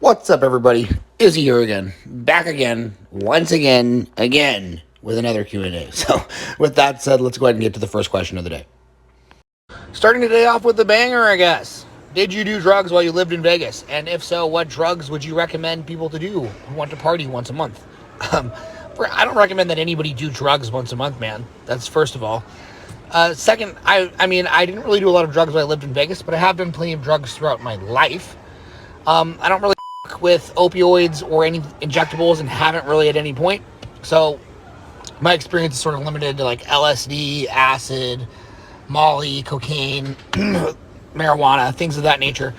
What's up, everybody? Izzy here again, back again, once again, with another Q&A. So, with that said, let's go ahead and get to the first question of the day. Starting today off with the banger, I guess. Did you do drugs while you lived in Vegas? And if so, what drugs would you recommend people to do who want to party once a month? I don't recommend that anybody do drugs once a month, man. That's first of all. Second, I mean, I didn't really do a lot of drugs while I lived in Vegas, but I have done plenty of drugs throughout my life. I don't really with opioids or any injectables and haven't really at any point. So my experience is sort of limited to like LSD, acid, Molly, cocaine, marijuana, things of that nature.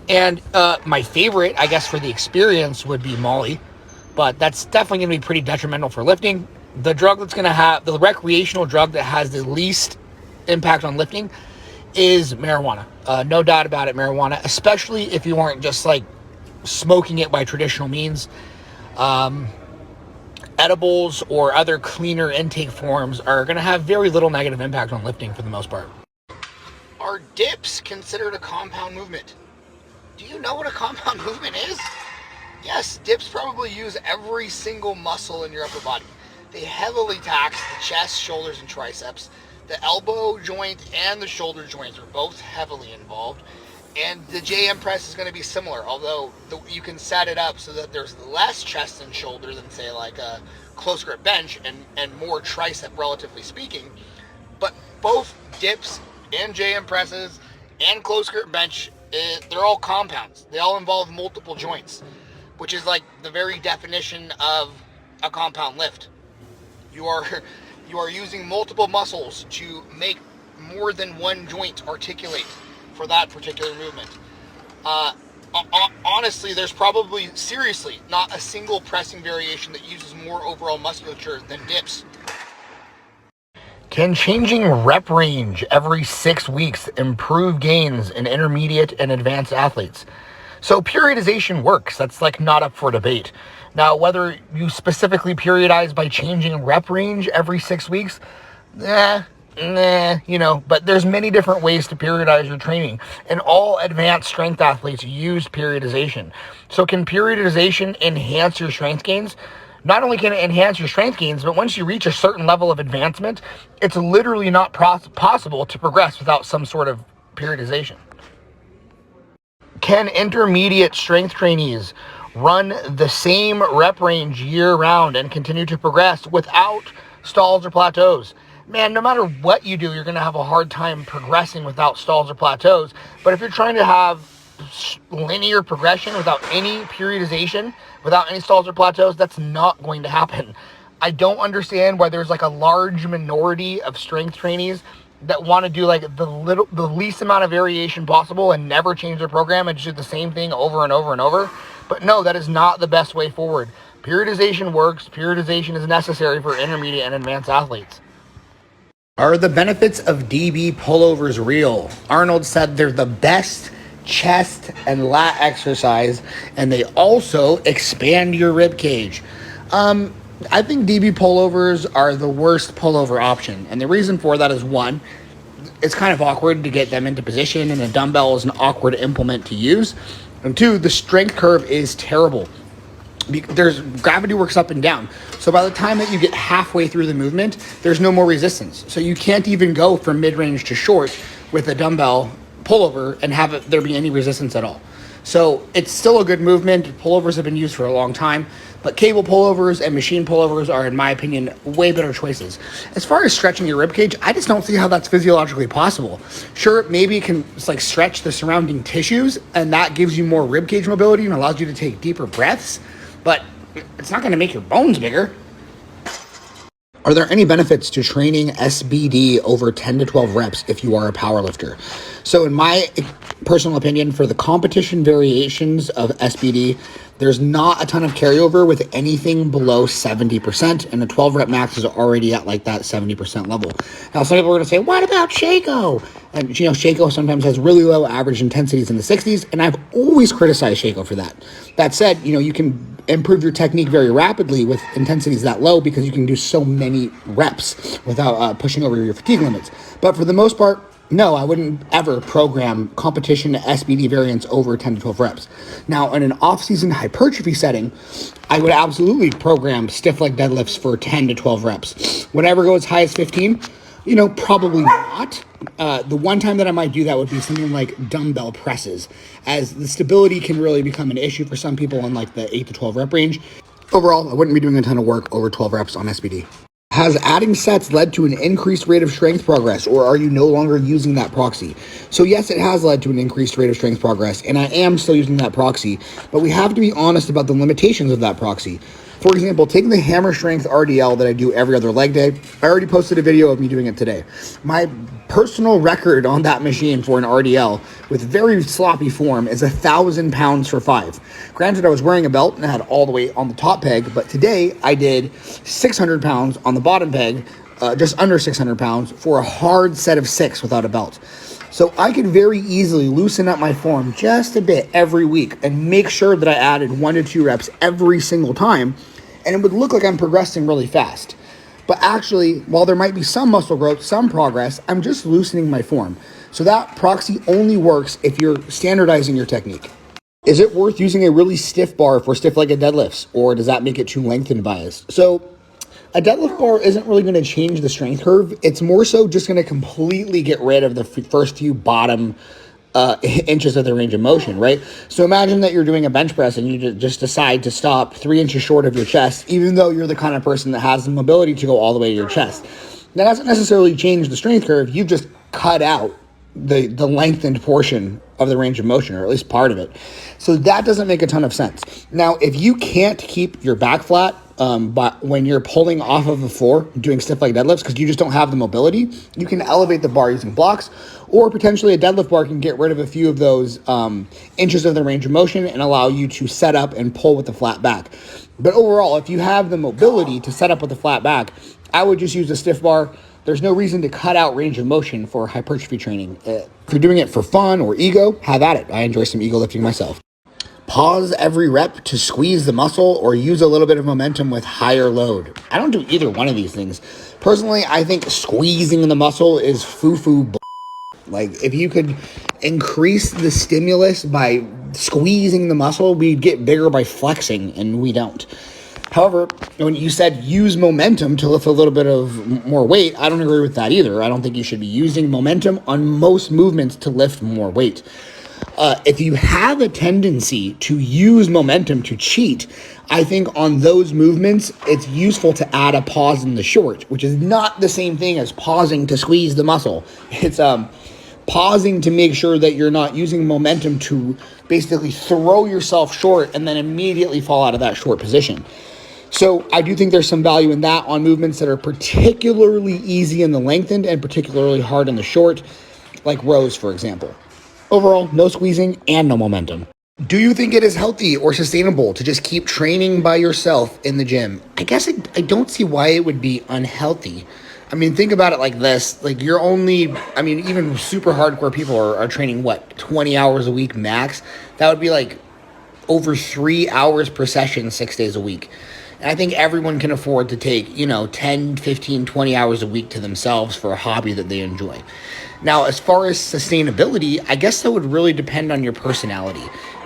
And my favorite, I guess, for the experience would be Molly, but that's definitely going to be pretty detrimental for lifting. The drug that's going to have, the recreational drug that has the least impact on lifting is marijuana. No doubt about it, marijuana, especially if you aren't just like smoking it by traditional means. Edibles or other cleaner intake forms are going to have very little negative impact on lifting for the most part. Are dips considered a compound movement? Do you know what a compound movement is? Yes, dips probably use every single muscle in your upper body. They heavily tax the chest, shoulders, and triceps. The elbow joint and the shoulder joints are both heavily involved. And the JM press is going to be similar, although you can set it up so that there's less chest and shoulder than, say, like a close grip bench and more tricep, relatively speaking. But both dips and JM presses and close grip bench, they're all compounds. They all involve multiple joints, which is like the very definition of a compound lift. You are using multiple muscles to make more than one joint articulate for that particular movement. Honestly, there's probably, seriously, not a single pressing variation that uses more overall musculature than dips. Can changing rep range every 6 weeks improve gains in intermediate and advanced athletes? So periodization works. That's like not up for debate. Now, whether you specifically periodize by changing rep range every 6 weeks, but there's many different ways to periodize your training, and all advanced strength athletes use periodization. So can periodization enhance your strength gains? Not only can it enhance your strength gains, but once you reach a certain level of advancement, it's literally not possible to progress without some sort of periodization. Can intermediate strength trainees run the same rep range year round and continue to progress without stalls or plateaus? Man, no matter what you do, you're going to have a hard time progressing without stalls or plateaus. But if you're trying to have linear progression without any periodization, without any stalls or plateaus, that's not going to happen. I don't understand why there's like a large minority of strength trainees that want to do like the least amount of variation possible and never change their program and just do the same thing over and over and over. But no, that is not the best way forward. Periodization works. Periodization is necessary for intermediate and advanced athletes. Are the benefits of DB pullovers real? Arnold said they're the best chest and lat exercise, and they also expand your rib cage. I think DB pullovers are the worst pullover option, and the reason for that is, one, it's kind of awkward to get them into position, and a dumbbell is an awkward implement to use, and two, the strength curve is terrible. There's gravity works up and down. So by the time that you get halfway through the movement, there's no more resistance. So you can't even go from mid-range to short with a dumbbell pullover and have there be any resistance at all. So it's still a good movement. Pullovers have been used for a long time, but cable pullovers and machine pullovers are, in my opinion, way better choices. As far as stretching your ribcage, I just don't see how that's physiologically possible. Sure, maybe it can like stretch the surrounding tissues, and that gives you more ribcage mobility and allows you to take deeper breaths, but it's not going to make your bones bigger. Are there any benefits to training SBD over 10 to 12 reps if you are a powerlifter? So in my personal opinion, for the competition variations of SBD, there's not a ton of carryover with anything below 70%, and the 12 rep max is already at like that 70% level. Now, some people are going to say, what about Shaco? And, Shaco sometimes has really low average intensities in the 60s, and I've always criticized Shaco for that. That said, you can improve your technique very rapidly with intensities that low because you can do so many reps without pushing over your fatigue limits. But for the most part, No, I wouldn't ever program competition SBD variance over 10 to 12 reps. Now, in an off-season hypertrophy setting, I would absolutely program stiff leg deadlifts for 10 to 12 reps. Would I ever go as high as 15? Probably not. The one time that I might do that would be something like dumbbell presses, as the stability can really become an issue for some people in like the 8 to 12 rep range. Overall, I wouldn't be doing a ton of work over 12 reps on SBD. Has adding sets led to an increased rate of strength progress, or are you no longer using that proxy? So yes, it has led to an increased rate of strength progress, and I am still using that proxy, but we have to be honest about the limitations of that proxy. For example, taking the hammer strength RDL that I do every other leg day, I already posted a video of me doing it today. My personal record on that machine for an RDL with very sloppy form is 1,000 pounds for 5. Granted, I was wearing a belt and I had all the weight on the top peg, but today I did 600 pounds on the bottom peg, just under 600 pounds for a hard set of 6 without a belt. So I could very easily loosen up my form just a bit every week and make sure that I added 1 to 2 reps every single time, and it would look like I'm progressing really fast. But actually, while there might be some muscle growth, some progress, I'm just loosening my form. So that proxy only works if you're standardizing your technique. Is it worth using a really stiff bar for stiff-legged deadlifts, or does that make it too lengthened biased? So a deadlift bar isn't really going to change the strength curve. It's more so just going to completely get rid of the first few bottom inches of the range of motion, right? So imagine that you're doing a bench press and you just decide to stop 3 inches short of your chest, even though you're the kind of person that has the mobility to go all the way to your chest. That doesn't necessarily change the strength curve. You've just cut out the lengthened portion of the range of motion, or at least part of it. So that doesn't make a ton of sense. Now, if you can't keep your back flat, but when you're pulling off of the floor, doing stiff leg deadlifts, because you just don't have the mobility, you can elevate the bar using blocks, or potentially a deadlift bar can get rid of a few of those inches of the range of motion and allow you to set up and pull with the flat back. But overall, if you have the mobility to set up with the flat back, I would just use a stiff bar. There's no reason to cut out range of motion for hypertrophy training. If you're doing it for fun or ego, have at it. I enjoy some ego lifting myself. Pause every rep to squeeze the muscle, or use a little bit of momentum with higher load. I don't do either one of these things. Personally, I think squeezing the muscle is foo-foo. Like, if you could increase the stimulus by squeezing the muscle, we'd get bigger by flexing, and we don't. However, when you said use momentum to lift a little bit of more weight, I don't agree with that either. I don't think you should be using momentum on most movements to lift more weight. If you have a tendency to use momentum to cheat, I think on those movements, it's useful to add a pause in the short, which is not the same thing as pausing to squeeze the muscle. It's pausing to make sure that you're not using momentum to basically throw yourself short and then immediately fall out of that short position. So I do think there's some value in that on movements that are particularly easy in the lengthened and particularly hard in the short, like rows, for example. Overall, no squeezing and no momentum. Do you think it is healthy or sustainable to just keep training by yourself in the gym? I guess I don't see why it would be unhealthy. I mean, think about it like this. Like, you're only, even super hardcore people are training, 20 hours a week max? That would be like over 3 hours per session, 6 days a week. And I think everyone can afford to take, 10, 15, 20 hours a week to themselves for a hobby that they enjoy. Now, as far as sustainability, I guess that would really depend on your personality.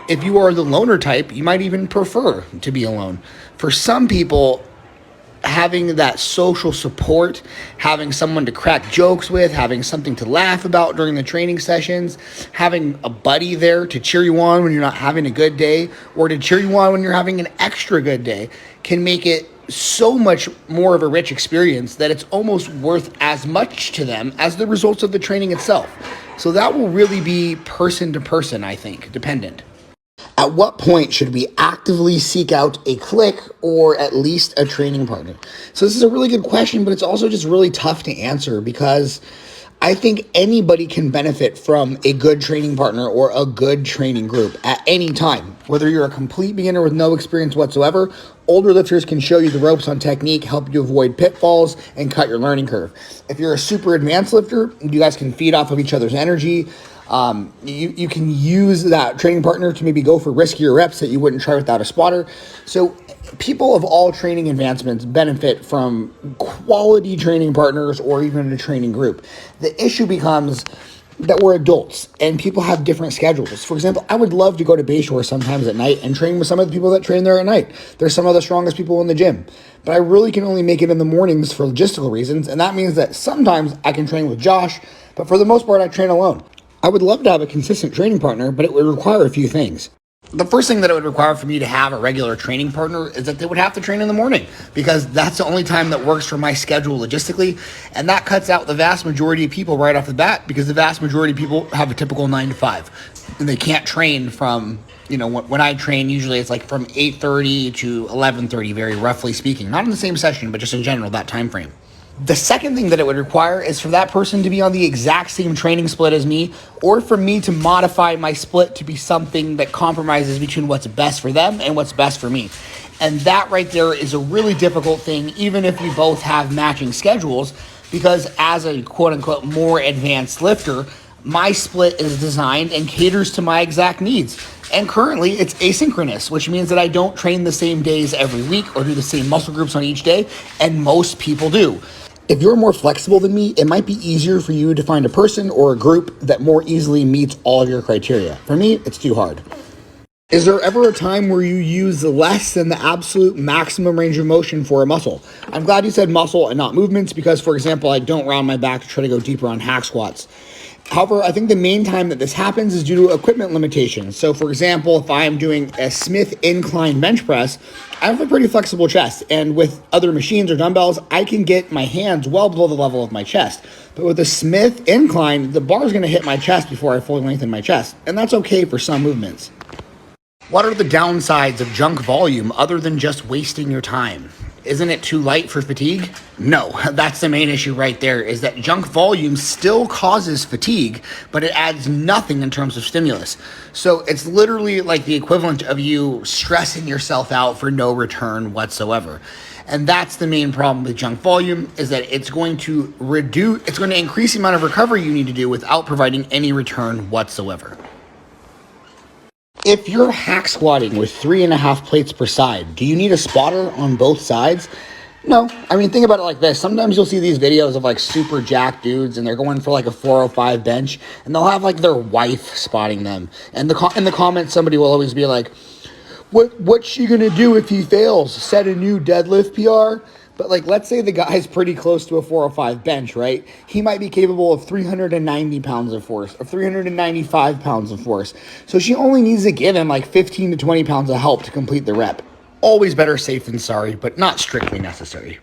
If you are the loner type, you might even prefer to be alone. For some people, having that social support, having someone to crack jokes with, having something to laugh about during the training sessions, having a buddy there to cheer you on when you're not having a good day, or to cheer you on when you're having an extra good day, can make it so much more of a rich experience that it's almost worth as much to them as the results of the training itself. So that will really be person to person, I think, dependent. At what point should we actively seek out a click or at least a training partner? So this is a really good question, but it's also just really tough to answer, because I think anybody can benefit from a good training partner or a good training group at any time. Whether you're a complete beginner with no experience whatsoever, older lifters can show you the ropes on technique, help you avoid pitfalls, and cut your learning curve. If you're a super advanced lifter, you guys can feed off of each other's energy. You can use that training partner to maybe go for riskier reps that you wouldn't try without a spotter. So people of all training advancements benefit from quality training partners or even a training group. The issue becomes that we're adults and people have different schedules. For example, I would love to go to Bayshore sometimes at night and train with some of the people that train there at night. They're some of the strongest people in the gym. But I really can only make it in the mornings for logistical reasons, and that means that sometimes I can train with Josh, but for the most part, I train alone. I would love to have a consistent training partner, but it would require a few things. The first thing that it would require for me to have a regular training partner is that they would have to train in the morning, because that's the only time that works for my schedule logistically, and that cuts out the vast majority of people right off the bat, because the vast majority of people have a typical 9 to 5, and they can't train from, when I train, usually it's like from 8:30 to 11:30, very roughly speaking, not in the same session, but just in general, that time frame. The second thing that it would require is for that person to be on the exact same training split as me, or for me to modify my split to be something that compromises between what's best for them and what's best for me. And that right there is a really difficult thing, even if we both have matching schedules, because as a quote unquote more advanced lifter, my split is designed and caters to my exact needs. And currently it's asynchronous, which means that I don't train the same days every week or do the same muscle groups on each day, and most people do. If you're more flexible than me, it might be easier for you to find a person or a group that more easily meets all of your criteria. For me, it's too hard. Is there ever a time where you use less than the absolute maximum range of motion for a muscle? I'm glad you said muscle and not movements, because, for example, I don't round my back to try to go deeper on hack squats. However, I think the main time that this happens is due to equipment limitations. So, for example, if I'm doing a Smith incline bench press, I have a pretty flexible chest. And with other machines or dumbbells, I can get my hands well below the level of my chest. But with a Smith incline, the bar is going to hit my chest before I fully lengthen my chest. And that's okay for some movements. What are the downsides of junk volume other than just wasting your time? Isn't it too light for fatigue? No, that's the main issue right there, is that junk volume still causes fatigue, but it adds nothing in terms of stimulus. So it's literally like the equivalent of you stressing yourself out for no return whatsoever. And that's the main problem with junk volume, is that it's going to increase the amount of recovery you need to do without providing any return whatsoever. If you're hack squatting with 3.5 plates per side, do you need a spotter on both sides? No. I mean, think about it like this. Sometimes you'll see these videos of like super jacked dudes and they're going for like a 405 bench, and they'll have like their wife spotting them. And in the comments, somebody will always be like, what's she going to do if he fails? Set a new deadlift PR? But like, let's say the guy's pretty close to a 405 bench, right? He might be capable of 390 pounds of force or 395 pounds of force. So she only needs to give him like 15 to 20 pounds of help to complete the rep. Always better safe than sorry, but not strictly necessary.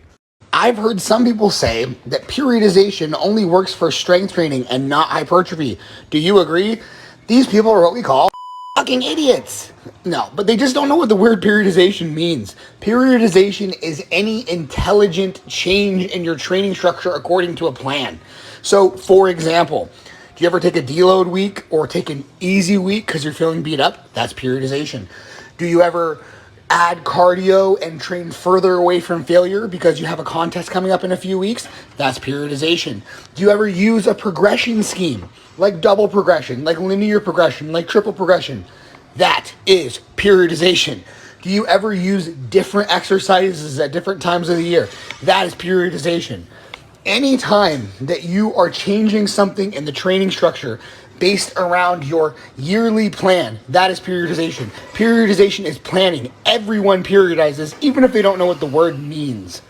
I've heard some people say that periodization only works for strength training and not hypertrophy. Do you agree? These people are what we call fucking idiots. No, but they just don't know what the word periodization means. Periodization is any intelligent change in your training structure according to a plan. So, for example, do you ever take a deload week or take an easy week because you're feeling beat up? That's periodization. Do you ever add cardio and train further away from failure because you have a contest coming up in a few weeks? That's periodization. Do you ever use a progression scheme, like double progression, like linear progression, like triple progression? That is periodization. Do you ever use different exercises at different times of the year? That is periodization. Any time that you are changing something in the training structure based around your yearly plan, that is periodization. Periodization is planning. Everyone periodizes, even if they don't know what the word means.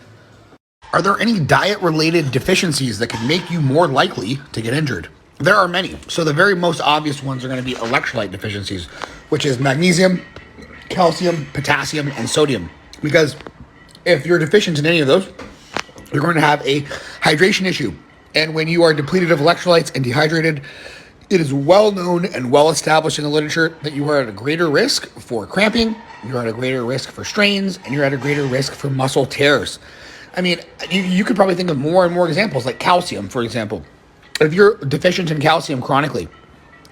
Are there any diet-related deficiencies that could make you more likely to get injured? There are many. So the very most obvious ones are going to be electrolyte deficiencies, which is magnesium, calcium, potassium, and sodium. Because if you're deficient in any of those, you're going to have a hydration issue. And when you are depleted of electrolytes and dehydrated, it is well known and well established in the literature that you are at a greater risk for cramping, you're at a greater risk for strains, and you're at a greater risk for muscle tears. I mean, you could probably think of more and more examples, like calcium, for example. If you're deficient in calcium chronically,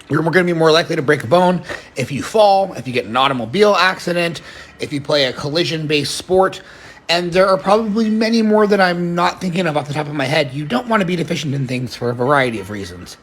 you're going to be more likely to break a bone if you fall, if you get in an automobile accident, if you play a collision-based sport, and there are probably many more that I'm not thinking of off the top of my head. You don't want to be deficient in things for a variety of reasons.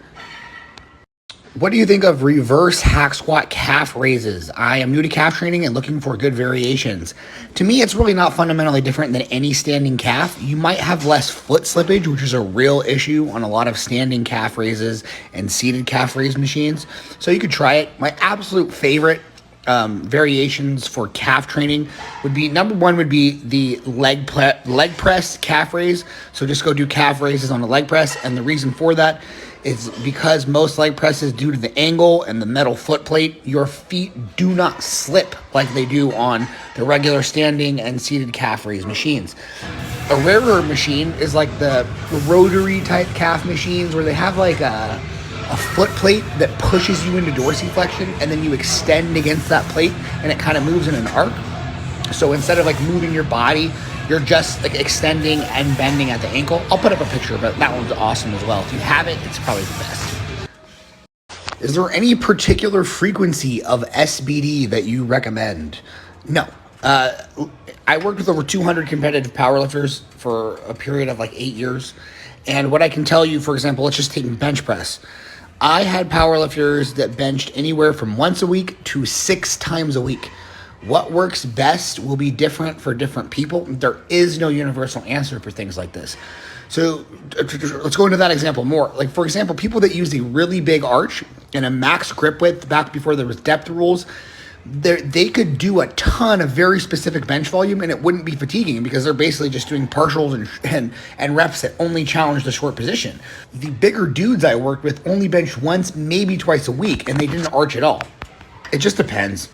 What do you think of reverse hack squat calf raises? I am new to calf training and looking for good variations. To me, it's really not fundamentally different than any standing calf. You might have less foot slippage, which is a real issue on a lot of standing calf raises and seated calf raise machines. So you could try it. My absolute favorite variations for calf training would be, number one would be the leg press calf raise. So just go do calf raises on a leg press. And the reason for that is because most leg presses, due to the angle and the metal foot plate, your feet do not slip like they do on the regular standing and seated calf raise machines. A rarer machine is like the rotary type calf machines where they have like a foot plate that pushes you into dorsiflexion, and then you extend against that plate and it kind of moves in an arc. So instead of like moving your body, you're just like extending and bending at the ankle. I'll put up a picture, but that one's awesome as well. If you have it, it's probably the best. Is there any particular frequency of SBD that you recommend? No. I worked with over 200 competitive powerlifters for a period of like 8 years. And what I can tell you, for example, let's just take bench press. I had powerlifters that benched anywhere from once a week to 6 times a week. What works best will be different for different people. There is no universal answer for things like this. So let's go into that example more. Like, for example, people that use a really big arch and a max grip width back before there was depth rules, they could do a ton of very specific bench volume and it wouldn't be fatiguing because they're basically just doing partials and reps that only challenge the short position. The bigger dudes I worked with only benched once, maybe twice a week, and they didn't arch at all. It just depends.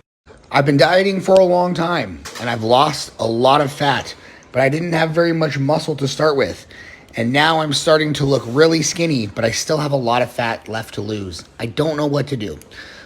I've been dieting for a long time and I've lost a lot of fat, but I didn't have very much muscle to start with. And now I'm starting to look really skinny, but I still have a lot of fat left to lose. I don't know what to do.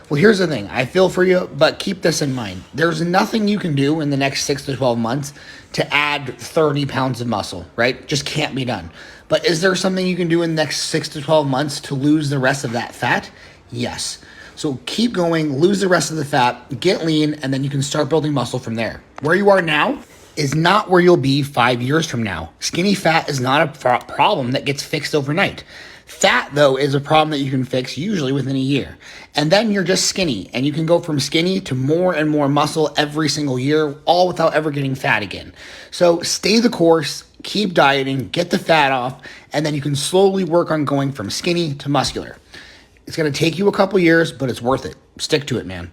Well, here's the thing. I feel for you, but keep this in mind. There's nothing you can do in the next 6 to 12 months to add 30 pounds of muscle, right? Just can't be done. But is there something you can do in the next 6 to 12 months to lose the rest of that fat? Yes. So keep going, lose the rest of the fat, get lean, and then you can start building muscle from there. Where you are now is not where you'll be 5 years from now. Skinny fat is not a problem that gets fixed overnight. Fat, though, is a problem that you can fix usually within a year. And then you're just skinny, and you can go from skinny to more and more muscle every single year, all without ever getting fat again. So stay the course, keep dieting, get the fat off, and then you can slowly work on going from skinny to muscular. It's going to take you a couple years, but it's worth it. Stick to it, man.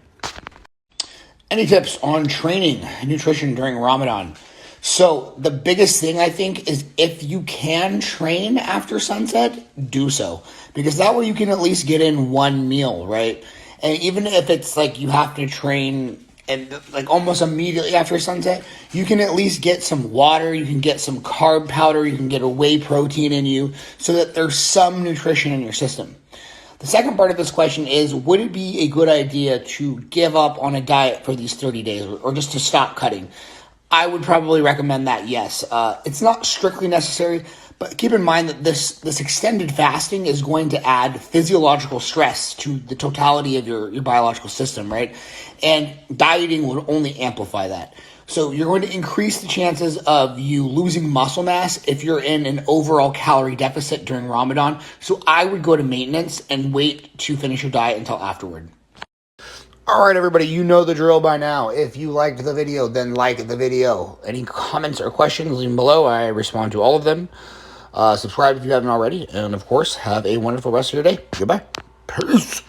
Any tips on training and nutrition during Ramadan? So the biggest thing I think is if you can train after sunset, do so. Because that way you can at least get in one meal, right? And even if it's like you have to train and like almost immediately after sunset, you can at least get some water, you can get some carb powder, you can get a whey protein in you so that there's some nutrition in your system. The second part of this question is, would it be a good idea to give up on a diet for these 30 days or just to stop cutting? I would probably recommend that, yes. It's not strictly necessary, but keep in mind that this extended fasting is going to add physiological stress to the totality of your biological system, right? And dieting will only amplify that. So you're going to increase the chances of you losing muscle mass if you're in an overall calorie deficit during Ramadan. So I would go to maintenance and wait to finish your diet until afterward. All right, everybody, you know the drill by now. If you liked the video, then like the video. Any comments or questions, leave them below. I respond to all of them. Subscribe if you haven't already. And, of course, have a wonderful rest of your day. Goodbye. Peace.